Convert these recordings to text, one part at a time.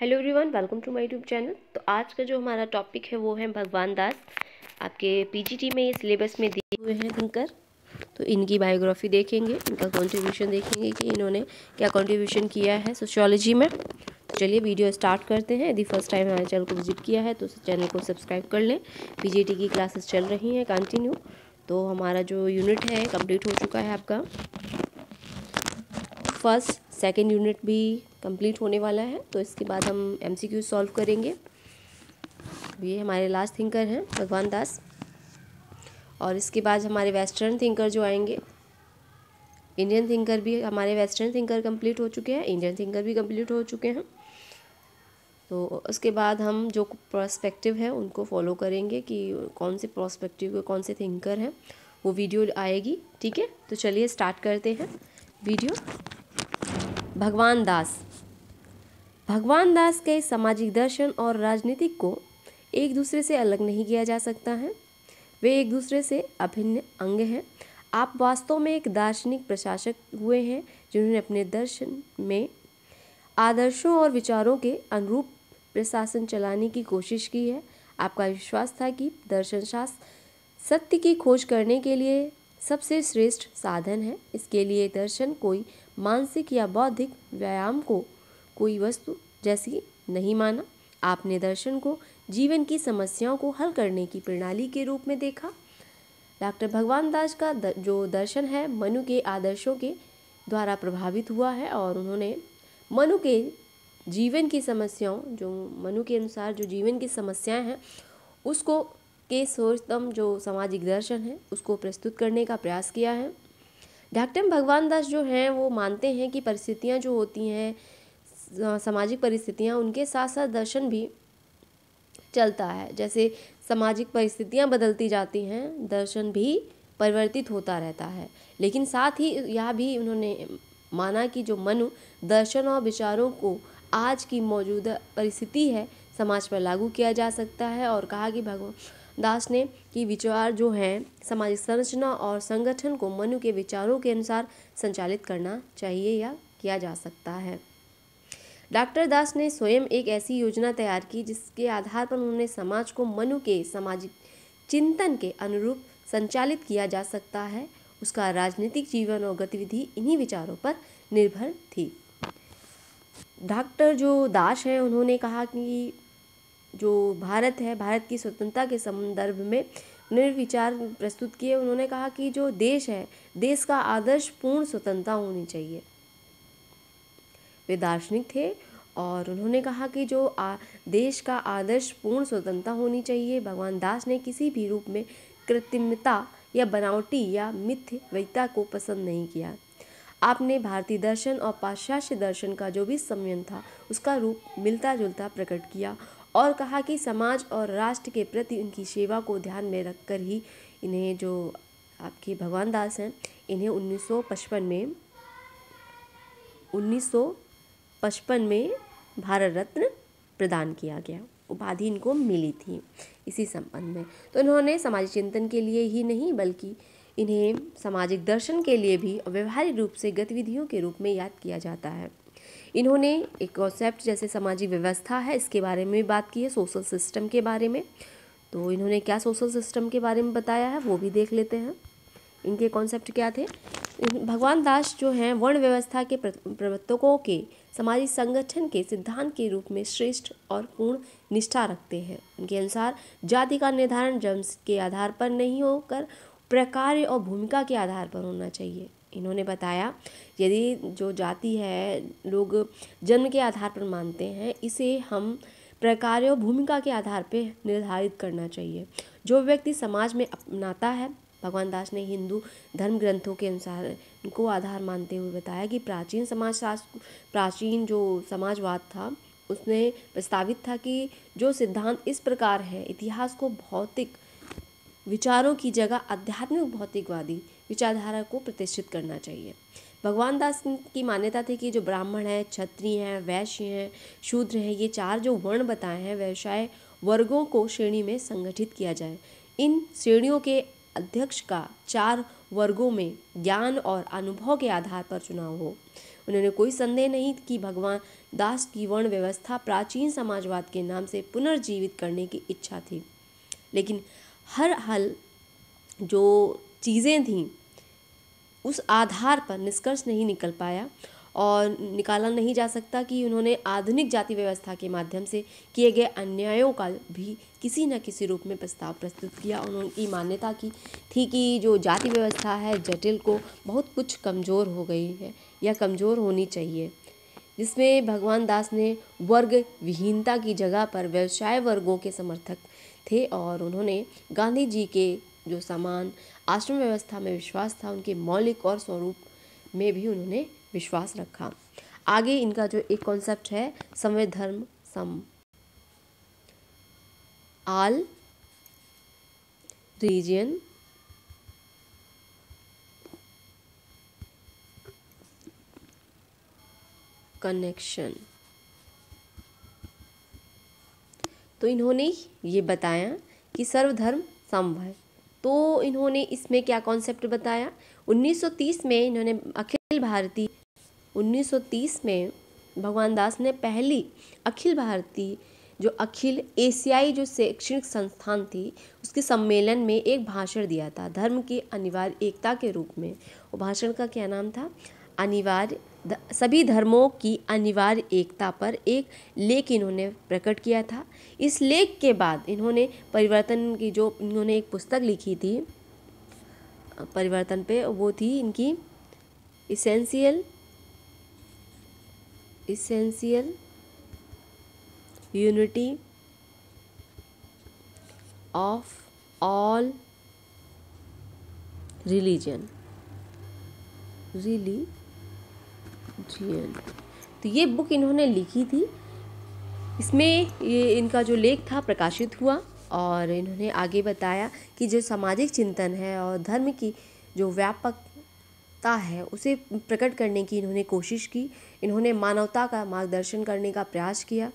Hello everyone, welcome to my YouTube channel. तो आज का जो हमारा टॉपिक है वो है भगवान दास। आपके पीजीटी में ये सिलेबस में दिए हुए हैं थिंकर। तो इनकी बायोग्राफी देखेंगे, इनका कंट्रीब्यूशन देखेंगे कि इन्होंने क्या कंट्रीब्यूशन किया है सोशियोलॉजी में। तो चलिए वीडियो स्टार्ट करते हैं। यदि फर्स्ट टाइम हमारे चैनल को विजिट किया है तो चैनल को सब्सक्राइब कर लें। पीजीटी की क्लासेस चल रही हैं कंटिन्यू। तो हमारा जो यूनिट है कंप्लीट हो चुका है आपका। फर्स्ट सेकंड यूनिट भी कंप्लीट होने वाला है। तो इसके बाद हम एमसीक्यू सॉल्व करेंगे। ये हमारे लास्ट थिंकर हैं भगवान दास। और इसके बाद हमारे वेस्टर्न थिंकर जो आएंगे, इंडियन थिंकर भी हमारे वेस्टर्न थिंकर कंप्लीट हो चुके हैं, इंडियन थिंकर भी कंप्लीट हो चुके हैं। तो उसके बाद हम जो पर्सपेक्टिव है उनको फॉलो करेंगे कि कौन से पर्सपेक्टिव के कौन से थिंकर हैं, वो वीडियो आएगी। ठीक है, तो चलिए स्टार्ट करते हैं वीडियो। भगवान दास। भगवान दास के सामाजिक दर्शन और राजनीतिक को एक दूसरे से अलग नहीं किया जा सकता है। वे एक दूसरे से अभिन्न अंग हैं। आप वास्तव में एक दार्शनिक प्रशासक हुए हैं जिन्होंने अपने दर्शन में आदर्शों और विचारों के अनुरूप प्रशासन चलाने की कोशिश की है। आपका विश्वास था कि दर्शन शास्त्र सत्य की खोज करने के लिए सबसे श्रेष्ठ साधन है। इसके लिए दर्शन कोई मानसिक या बौद्धिक व्यायाम को कोई वस्तु जैसी नहीं माना। आपने दर्शन को जीवन की समस्याओं को हल करने की प्रणाली के रूप में देखा। डॉक्टर भगवान दास का जो दर्शन है मनु के आदर्शों के द्वारा प्रभावित हुआ है और उन्होंने मनु के जीवन की समस्याओं, जो मनु के अनुसार जो जीवन की समस्याएं हैं उसको के सर्वोत्तम जो सामाजिक दर्शन है उसको प्रस्तुत करने का प्रयास किया है। डॉक्टर भगवान दास जो हैं वो मानते हैं कि परिस्थितियां जो होती हैं, सामाजिक परिस्थितियां, उनके साथ साथ दर्शन भी चलता है। जैसे सामाजिक परिस्थितियां बदलती जाती हैं, दर्शन भी परिवर्तित होता रहता है। लेकिन साथ ही यह भी उन्होंने माना कि जो मनु दर्शन और विचारों को आज की मौजूदा परिस्थिति है समाज पर लागू किया जा सकता है। और कहा कि भगवान दास ने कि विचार जो हैं सामाजिक संरचना और संगठन को मनु के विचारों के अनुसार संचालित करना चाहिए या किया जा सकता है। डॉक्टर दास ने स्वयं एक ऐसी योजना तैयार की जिसके आधार पर उन्होंने समाज को मनु के सामाजिक चिंतन के अनुरूप संचालित किया जा सकता है। उसका राजनीतिक जीवन और गतिविधि इन्हीं विचारों पर निर्भर थी। डॉक्टर जो दास है उन्होंने कहा कि जो भारत है, भारत की स्वतंत्रता के संदर्भ में निर्विचार प्रस्तुत किए। उन्होंने कहा कि जो देश है, देश का आदर्श पूर्ण स्वतंत्रता होनी चाहिए। वे दार्शनिक थे और उन्होंने कहा कि जो देश का आदर्श पूर्ण स्वतंत्रता होनी चाहिए। भगवान दास ने किसी भी रूप में कृत्रिमता या बनावटी या मिथ्यवैता को पसंद नहीं किया। आपने भारतीय दर्शन और पाश्चात्य दर्शन का जो भी संयम था उसका रूप मिलता जुलता प्रकट किया और कहा कि समाज और राष्ट्र के प्रति उनकी सेवा को ध्यान में रखकर ही इन्हें, जो आपके भगवान दास हैं, इन्हें 1955 में भारत रत्न प्रदान किया गया। उपाधि इनको मिली थी इसी संबंध में। तो इन्होंने सामाजिक चिंतन के लिए ही नहीं बल्कि इन्हें सामाजिक दर्शन के लिए भी व्यवहारिक रूप से गतिविधियों के रूप में याद किया जाता है। इन्होंने एक कॉन्सेप्ट जैसे सामाजिक व्यवस्था है इसके बारे में बात की है, सोशल सिस्टम के बारे में। तो इन्होंने क्या सोशल सिस्टम के बारे में बताया है वो भी देख लेते हैं। इनके कॉन्सेप्ट क्या थे। भगवान दास जो हैं वर्ण व्यवस्था के प्रवर्तकों के सामाजिक संगठन के सिद्धांत के रूप में श्रेष्ठ और पूर्ण निष्ठा रखते हैं। उनके अनुसार जाति का निर्धारण जन्म के आधार पर नहीं होकर प्रकार और भूमिका के आधार पर होना चाहिए। इन्होंने बताया यदि जो जाति है लोग जन्म के आधार पर मानते हैं, इसे हम प्रकार और भूमिका के आधार पर निर्धारित करना चाहिए। जो व्यक्ति समाज में अपनाता है, भगवान दास ने हिंदू धर्म ग्रंथों के अनुसार इनको आधार मानते हुए बताया कि प्राचीन जो समाजवाद था उसने प्रस्तावित था कि जो सिद्धांत इस प्रकार है, इतिहास को भौतिक विचारों की जगह आध्यात्मिक भौतिकवादी विचारधारा को प्रतिष्ठित करना चाहिए। भगवान दास की मान्यता थी कि जो ब्राह्मण हैं, क्षत्रिय हैं, वैश्य हैं, शूद्र हैं, ये चार जो वर्ण बताए हैं व्यवसाय वर्गों को श्रेणी में संगठित किया जाए। इन श्रेणियों के अध्यक्ष का 4 वर्गों में ज्ञान और अनुभव के आधार पर चुनाव हो। उन्होंने कोई संदेह नहीं कि भगवान दास की वर्ण व्यवस्था प्राचीन समाजवाद के नाम से पुनर्जीवित करने की इच्छा थी, लेकिन हर हाल जो चीज़ें थीं उस आधार पर निष्कर्ष नहीं निकल पाया और निकाला नहीं जा सकता कि उन्होंने आधुनिक जाति व्यवस्था के माध्यम से किए गए अन्यायों का भी किसी न किसी रूप में प्रस्ताव प्रस्तुत किया। उनकी मान्यता की थी कि जो जाति व्यवस्था है जटिल को बहुत कुछ कमज़ोर हो गई है या कमज़ोर होनी चाहिए, जिसमें भगवान दास ने वर्ग विहीनता की जगह पर व्यवसाय वर्गों के समर्थक थे और उन्होंने गांधी जी के जो समान आश्रम व्यवस्था में विश्वास था उनके मौलिक और स्वरूप में भी उन्होंने विश्वास रखा। आगे इनका जो एक कॉन्सेप्ट है समवेत धर्म सम आल रीजन कनेक्शन, तो इन्होंने ये बताया कि सर्वधर्म समभाव। तो इन्होंने इसमें क्या कॉन्सेप्ट बताया, 1930 में इन्होंने अखिल भारतीय 1930 में भगवान दास ने पहली अखिल भारतीय जो अखिल एशियाई जो शैक्षणिक संस्थान थी उसके सम्मेलन में एक भाषण दिया था धर्म की अनिवार्य एकता के रूप में। वो भाषण का क्या नाम था, अनिवार्य सभी धर्मों की अनिवार्य एकता पर एक लेख इन्होंने प्रकट किया था। इस लेख के बाद इन्होंने परिवर्तन की जो इन्होंने एक पुस्तक लिखी थी परिवर्तन पे, वो थी इनकी essential unity of all religion. तो ये बुक इन्होंने लिखी थी, इसमें ये इनका जो लेख था प्रकाशित हुआ और इन्होंने आगे बताया कि जो सामाजिक चिंतन है और धर्म की जो व्यापकता है उसे प्रकट करने की इन्होंने कोशिश की। इन्होंने मानवता का मार्गदर्शन करने का प्रयास किया।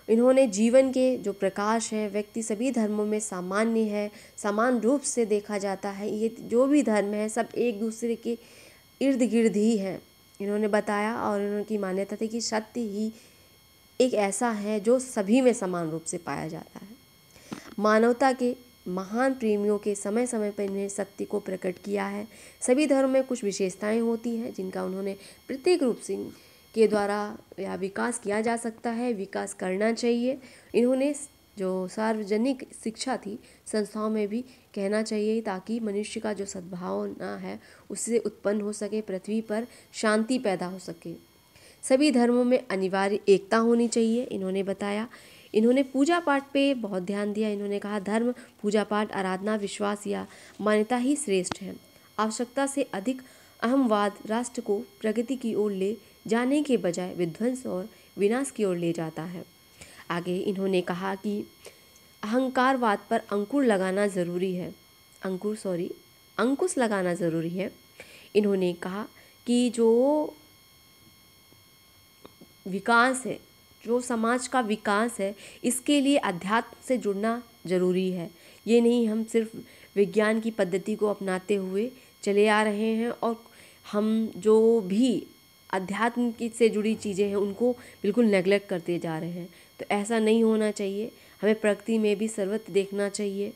इन्होंने जीवन के जो प्रकाश है व्यक्ति सभी धर्मों में सामान्य है, समान रूप से देखा जाता है, ये जो भी धर्म है सब एक दूसरे के इर्द गिर्द ही है इन्होंने बताया। और उनकी मान्यता थी कि सत्य ही एक ऐसा है जो सभी में समान रूप से पाया जाता है। मानवता के महान प्रेमियों के समय समय पर इन्हें सत्य को प्रकट किया है। सभी धर्मों में कुछ विशेषताएं होती हैं जिनका उन्होंने प्रत्येक रूप से के द्वारा या विकास किया जा सकता है, विकास करना चाहिए। इन्होंने जो सार्वजनिक शिक्षा थी संस्थाओं में भी कहना चाहिए ताकि मनुष्य का जो सद्भावना है उससे उत्पन्न हो सके, पृथ्वी पर शांति पैदा हो सके। सभी धर्मों में अनिवार्य एकता होनी चाहिए इन्होंने बताया। इन्होंने पूजा पाठ पे बहुत ध्यान दिया। इन्होंने कहा धर्म, पूजा पाठ, आराधना, विश्वास या मान्यता ही श्रेष्ठ है। आवश्यकता से अधिक अहमवाद राष्ट्र को प्रगति की ओर ले जाने के बजाय विध्वंस और विनाश की ओर ले जाता है। आगे इन्होंने कहा कि अहंकारवाद पर अंकुश लगाना ज़रूरी है। इन्होंने कहा कि जो विकास है, जो समाज का विकास है, इसके लिए अध्यात्म से जुड़ना ज़रूरी है। ये नहीं हम सिर्फ विज्ञान की पद्धति को अपनाते हुए चले आ रहे हैं और हम जो भी अध्यात्म की से जुड़ी चीज़ें हैं उनको बिल्कुल नेगलेक्ट करते जा रहे हैं। तो ऐसा नहीं होना चाहिए। हमें प्रकृति में भी सर्वत्र देखना चाहिए।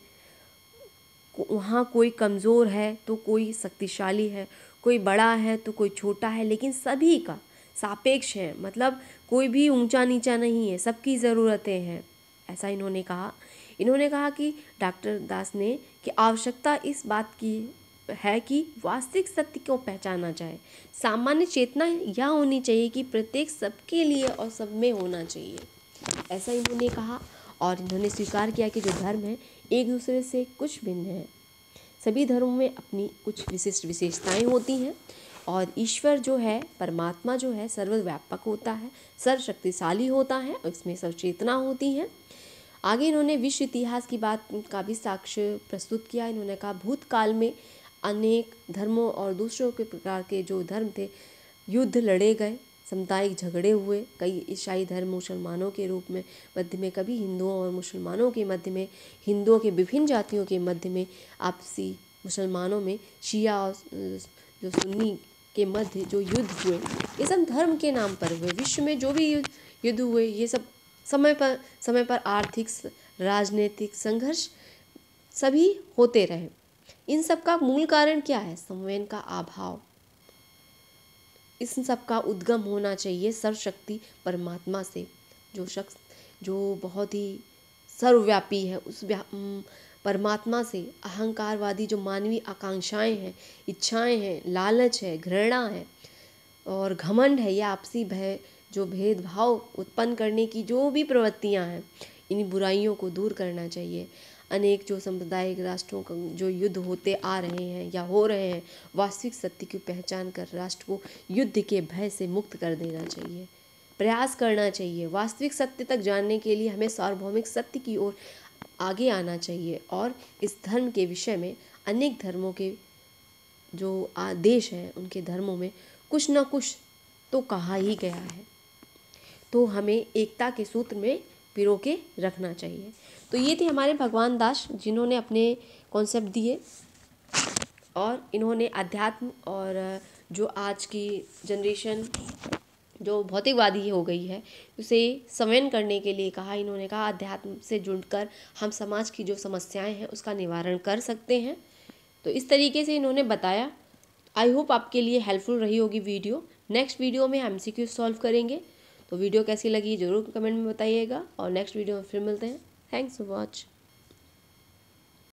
वहाँ कोई कमज़ोर है तो कोई शक्तिशाली है, कोई बड़ा है तो कोई छोटा है, लेकिन सभी का सापेक्ष है। मतलब कोई भी ऊंचा नीचा नहीं है, सबकी ज़रूरतें हैं, ऐसा इन्होंने कहा। इन्होंने कहा कि डॉक्टर दास ने कि आवश्यकता इस बात की है कि वास्तविक सत्य को पहचाना जाए। सामान्य चेतना यह होनी चाहिए कि प्रत्येक सबके लिए और सब में होना चाहिए, ऐसा इन्होंने कहा। और इन्होंने स्वीकार किया कि जो धर्म है एक दूसरे से कुछ भिन्न है। सभी धर्मों में अपनी कुछ विशिष्ट विशेषताएं होती हैं और ईश्वर जो है, परमात्मा जो है सर्वव्यापक होता है, सर्वशक्तिशाली होता है और इसमें सर्वचेतना होती है। आगे इन्होंने विश्व इतिहास की बात का भी साक्ष्य प्रस्तुत किया। इन्होंने कहा भूतकाल में अनेक धर्मों और दूसरों के प्रकार के जो धर्म थे, युद्ध लड़े गए, सामुदायिक झगड़े हुए। कई ईसाई धर्म मुसलमानों के रूप में मध्य में, कभी हिंदुओं और मुसलमानों के मध्य में, हिंदुओं के विभिन्न जातियों के मध्य में, आपसी मुसलमानों में शिया और जो सुन्नी के मध्य जो युद्ध हुए ये सब धर्म के नाम पर हुए। विश्व में जो भी युद्ध हुए ये सब समय पर आर्थिक राजनीतिक संघर्ष सभी होते रहे। इन सब का मूल कारण क्या है? संवेदन का अभाव। इस सब का उद्गम होना चाहिए सर्वशक्ति परमात्मा से, जो शख्स जो बहुत ही सर्वव्यापी है, उस परमात्मा से अहंकारवादी जो मानवीय आकांक्षाएं हैं, इच्छाएं हैं, लालच है, घृणा है और घमंड है, या आपसी भय, जो भेदभाव उत्पन्न करने की जो भी प्रवृत्तियां हैं, इन बुराइयों को दूर करना चाहिए। अनेक जो सांप्रदायिक राष्ट्रों का जो युद्ध होते आ रहे हैं या हो रहे हैं, वास्तविक सत्य की पहचान कर राष्ट्र को युद्ध के भय से मुक्त कर देना चाहिए। प्रयास करना चाहिए। वास्तविक सत्य तक जानने के लिए हमें सार्वभौमिक सत्य की ओर आगे आना चाहिए और इस धर्म के विषय में अनेक धर्मों के जो आदेश हैं उनके धर्मों में कुछ न कुछ तो कहा ही गया है, तो हमें एकता के सूत्र में पिरो के रखना चाहिए। तो ये थे हमारे भगवान दास, जिन्होंने अपने कॉन्सेप्ट दिए और इन्होंने अध्यात्म और जो आज की जनरेशन जो भौतिकवादी हो गई है उसे संवेदन करने के लिए कहा। इन्होंने कहा अध्यात्म से जुड़कर हम समाज की जो समस्याएं हैं उसका निवारण कर सकते हैं। तो इस तरीके से इन्होंने बताया। आई होप आपके लिए हेल्पफुल रही होगी वीडियो। नेक्स्ट वीडियो में हम MCQ सॉल्व करेंगे। तो वीडियो कैसी लगी ज़रूर कमेंट में बताइएगा और नेक्स्ट वीडियो में फिर मिलते हैं। Thanks for watch.